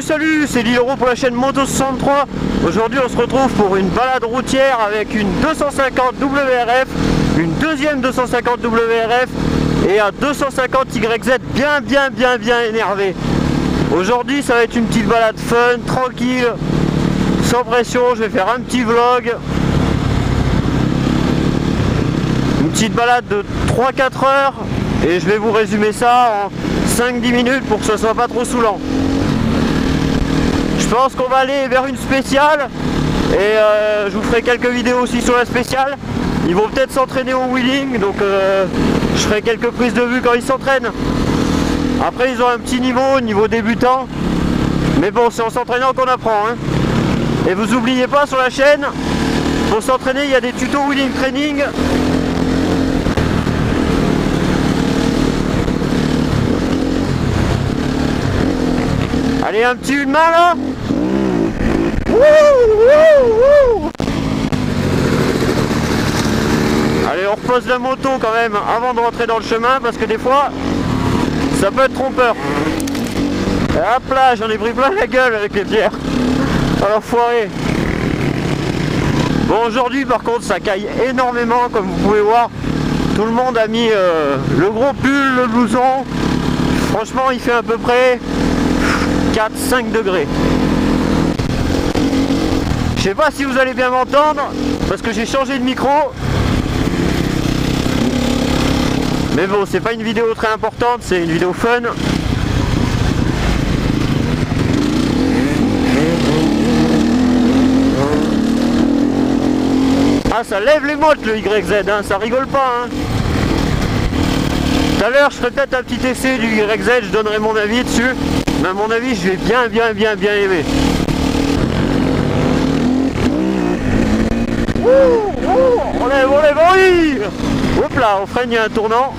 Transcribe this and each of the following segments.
Salut, c'est Lilero pour la chaîne Moto 63. Aujourd'hui on se retrouve pour une balade routière avec une 250 WRF, une deuxième 250 WRF et un 250 YZ bien énervé. Aujourd'hui ça va être une petite balade fun, tranquille, sans pression. Je vais faire un petit vlog, une petite balade de 3-4 heures et je vais vous résumer ça en 5-10 minutes pour que ce soit pas trop saoulant. Je pense qu'on va aller vers une spéciale et je vous ferai quelques vidéos aussi sur la spéciale. Ils vont peut-être s'entraîner au wheeling, donc je ferai quelques prises de vue quand ils s'entraînent. Après ils ont un petit niveau débutant, mais bon, c'est en s'entraînant qu'on apprend, hein. Et vous oubliez pas, sur la chaîne, pour s'entraîner il y a des tutos wheeling training. Allez, un petit une main là. Allez, on repose la moto quand même avant de rentrer dans le chemin, parce que des fois ça peut être trompeur. Et hop là, j'en ai pris plein la gueule avec les pierres. Alors foiré. Bon, aujourd'hui par contre ça caille énormément, comme vous pouvez voir. Tout le monde a mis le gros pull, le blouson. Franchement il fait à peu près 4-5 degrés. Je sais pas si vous allez bien m'entendre parce que j'ai changé de micro. Mais bon, c'est pas une vidéo très importante, c'est une vidéo fun. Ah, ça lève les mottes le YZ, hein, ça rigole pas, hein. Tout à l'heure je ferai peut-être un petit essai du YZ, je donnerai mon avis dessus. Mais à mon avis je vais bien aimer. On lève, oui. Hop là, on freine, il y a un tournant.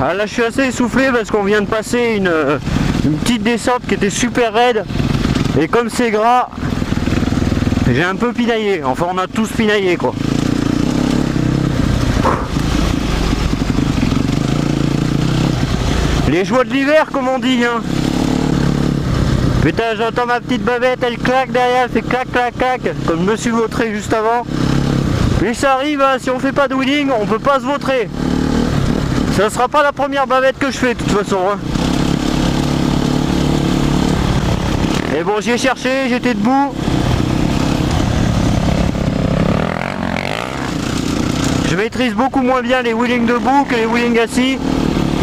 Ah, là je suis assez essoufflé parce qu'on vient de passer une petite descente qui était super raide, et comme c'est gras j'ai un peu pinaillé, enfin on a tous pinaillé quoi. Les joies de l'hiver comme on dit, hein. Putain, j'entends ma petite bavette, elle claque derrière, elle fait clac clac clac, comme je me suis vautré juste avant. Mais ça arrive, hein, si on fait pas de wheeling on peut pas se vautrer. Ça sera pas la première bavette que je fais de toute façon, hein. Et bon, j'y ai cherché, j'étais debout. Je maîtrise beaucoup moins bien les wheelings debout que les wheelings assis.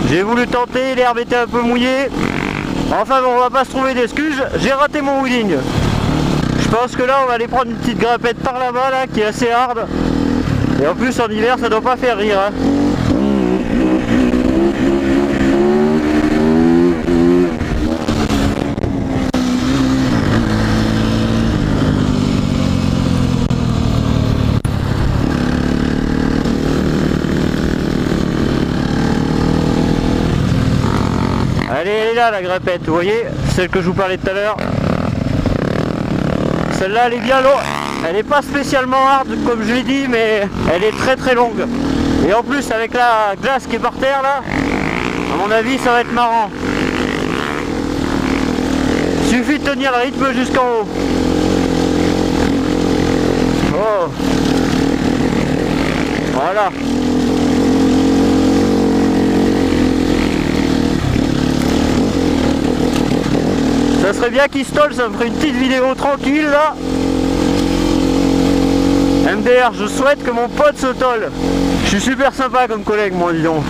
J'ai voulu tenter, l'herbe était un peu mouillée. Enfin bon, on va pas se trouver d'excuses, j'ai raté mon wheeling. Je pense que là on va aller prendre une petite grimpette par là-bas là, qui est assez hard. Et en plus en hiver ça doit pas faire rire, hein. Allez, elle est là la grimpette, vous voyez, celle que je vous parlais tout à l'heure. Celle-là elle est bien longue, elle n'est pas spécialement hard comme je l'ai dit, mais elle est très longue. Et en plus avec la glace qui est par terre là, à mon avis ça va être marrant. Suffit de tenir le rythme jusqu'en haut. Oh. Voilà. Ça serait bien qu'il stole, ça me ferait une petite vidéo tranquille là. MDR, je souhaite que mon pote se tolle. Je suis super sympa comme collègue, moi, dis donc.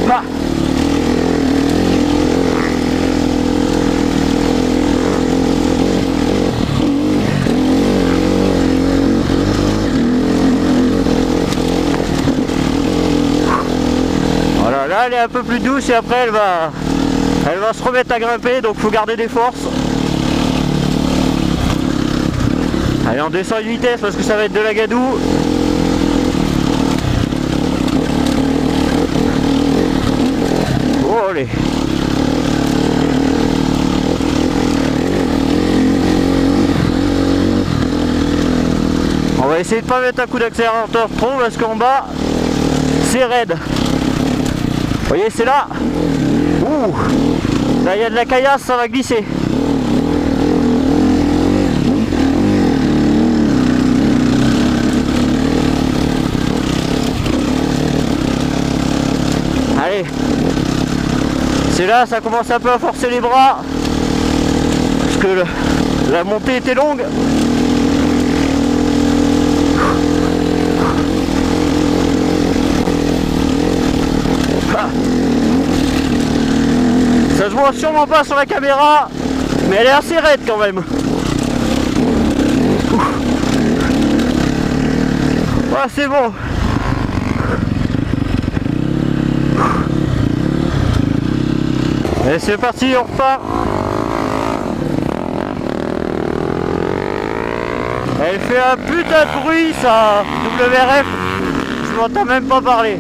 Ah. Voilà, là elle est un peu plus douce et après elle va se remettre à grimper, donc faut garder des forces. Allez, on descend une vitesse parce que ça va être de la gadoue. Oh, allez. On va essayer de pas mettre un coup d'accélérateur trop parce qu'en bas c'est raide. Vous voyez, c'est là. Ouh, là il y a de la caillasse, ça va glisser. Allez, c'est là, ça commence un peu à forcer les bras parce que la montée était longue. Ah. Ça se voit sûrement pas sur la caméra, mais elle est assez raide quand même. Ah, c'est bon. Et c'est parti, on repart. Elle fait un putain de bruit, ça. WRF, je m'entends même pas parler.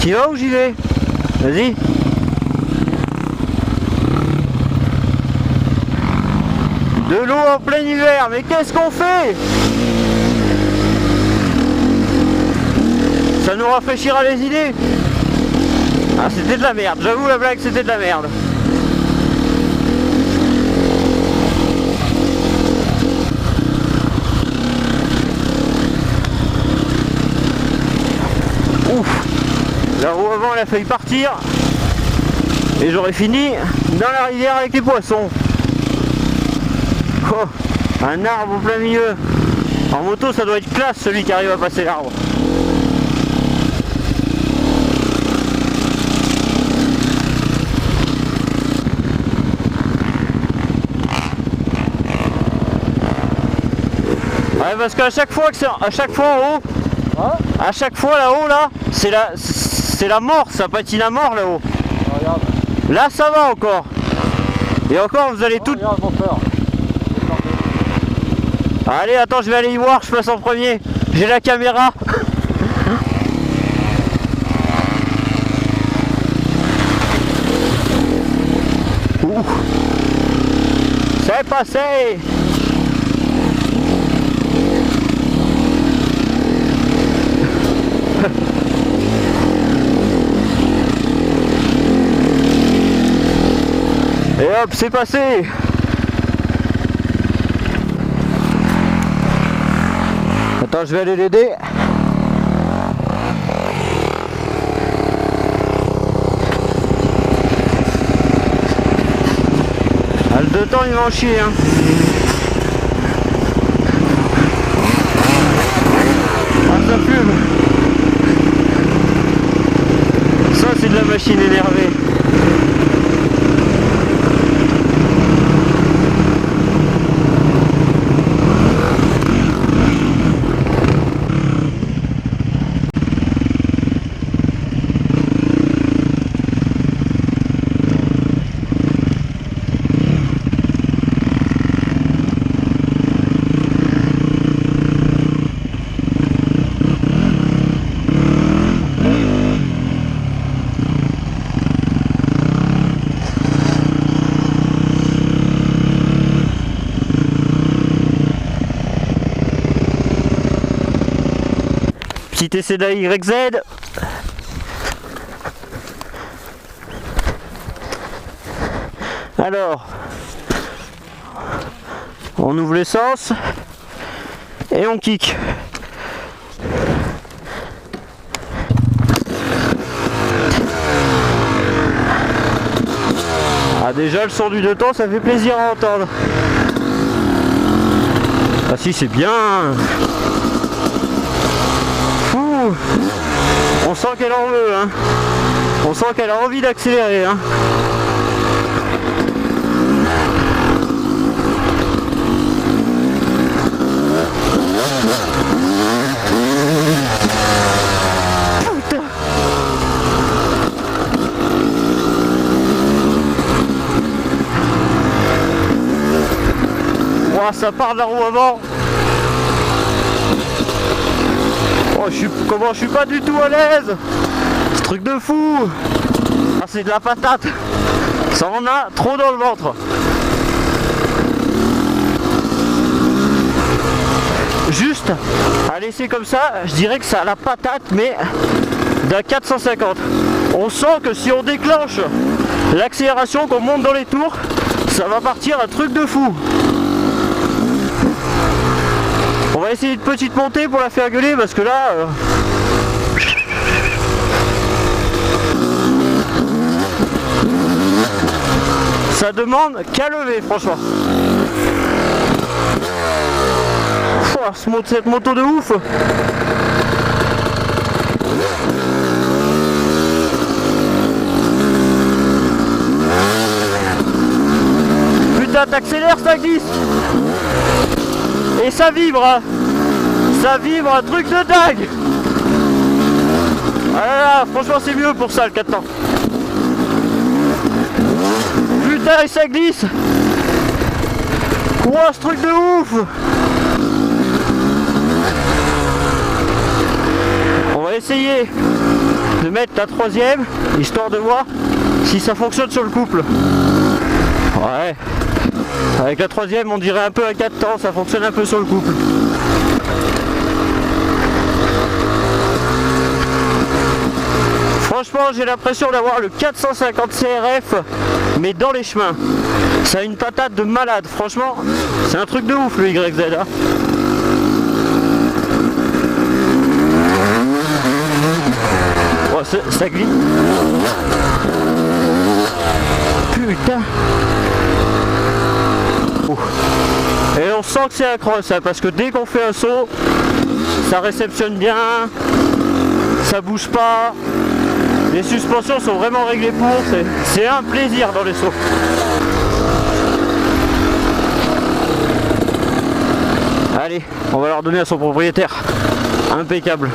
Tu vas ou j'y vais? Vas-y. De l'eau en plein hiver, mais qu'est-ce qu'on fait? Ça nous rafraîchira les idées. Ah, c'était de la merde, j'avoue la blague, c'était de la merde. Ouf. La roue avant elle a failli partir et j'aurais fini dans la rivière avec les poissons. Oh, un arbre au plein milieu. En moto ça doit être classe celui qui arrive à passer l'arbre. Ouais, parce qu'à chaque fois que c'est à chaque fois en haut, à chaque fois là-haut là, c'est la mort, ça patine à mort là-haut. Regarde. Là ça va encore. Et encore vous allez tout. Regarde mon peur. Allez, attends, je vais aller y voir, je passe en premier. J'ai la caméra. Ouh. C'est passé. Et hop, c'est passé. Attends, je vais aller l'aider. Ah, le deux temps, il va en chier, hein. Ah, ça fume. Ça, c'est de la machine énervée. petit essai d'AYZ. Alors, on ouvre l'essence et on kick. Ah, déjà le son du 2 temps, ça fait plaisir à entendre. Ah si, c'est bien. Ouh. On sent qu'elle en veut, hein. On sent qu'elle a envie d'accélérer, hein. Putain. Ouah, ça part de la roue avant. Oh, comment je suis pas du tout à l'aise. Ce truc de fou. Ah, c'est de la patate. Ça en a trop dans le ventre. Juste à laisser comme ça, je dirais que ça a la patate, mais d'un 450. On sent que si on déclenche l'accélération, qu'on monte dans les tours, ça va partir un truc de fou. On va essayer une petite montée pour la faire gueuler parce que là... ça demande qu'à lever, franchement. Cette moto de ouf. Putain, t'accélères, ça glisse. Et ça vibre, hein. Ça vibre, un truc de dingue. Ah là là, franchement c'est mieux pour ça le 4 temps. Putain, et ça glisse. Ouah, ce truc de ouf. On va essayer de mettre la troisième, histoire de voir si ça fonctionne sur le couple. Ouais. Avec la troisième, on dirait un peu un 4 temps, ça fonctionne un peu sur le couple. Franchement, j'ai l'impression d'avoir le 450 CRF, mais dans les chemins. Ça a une patate de malade, franchement, c'est un truc de ouf le YZ. Hein. Oh, ça glisse. Putain. Et on sent que c'est un cross, hein, parce que dès qu'on fait un saut, ça réceptionne bien, ça bouge pas. Les suspensions sont vraiment réglées pour, c'est un plaisir dans les sauts. Allez, on va leur donner à son propriétaire. Impeccable.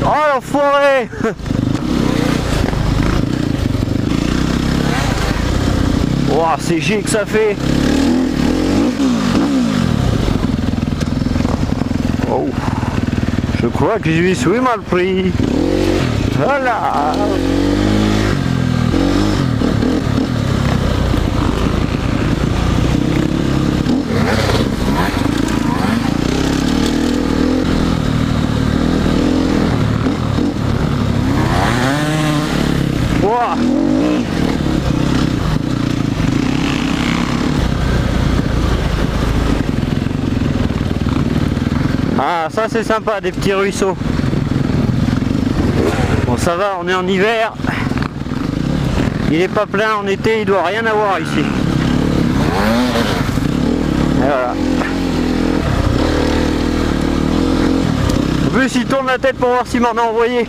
Oh l'enfoiré. Wow, c'est G que ça fait. Oh, je crois que je lui suis mal pris. Voilà. Wow. Ah, ça c'est sympa, des petits ruisseaux. Bon, ça va, on est en hiver. Il est pas plein en été, il doit rien avoir ici. Et voilà. En plus, il tourne la tête pour voir s'il m'en a envoyé.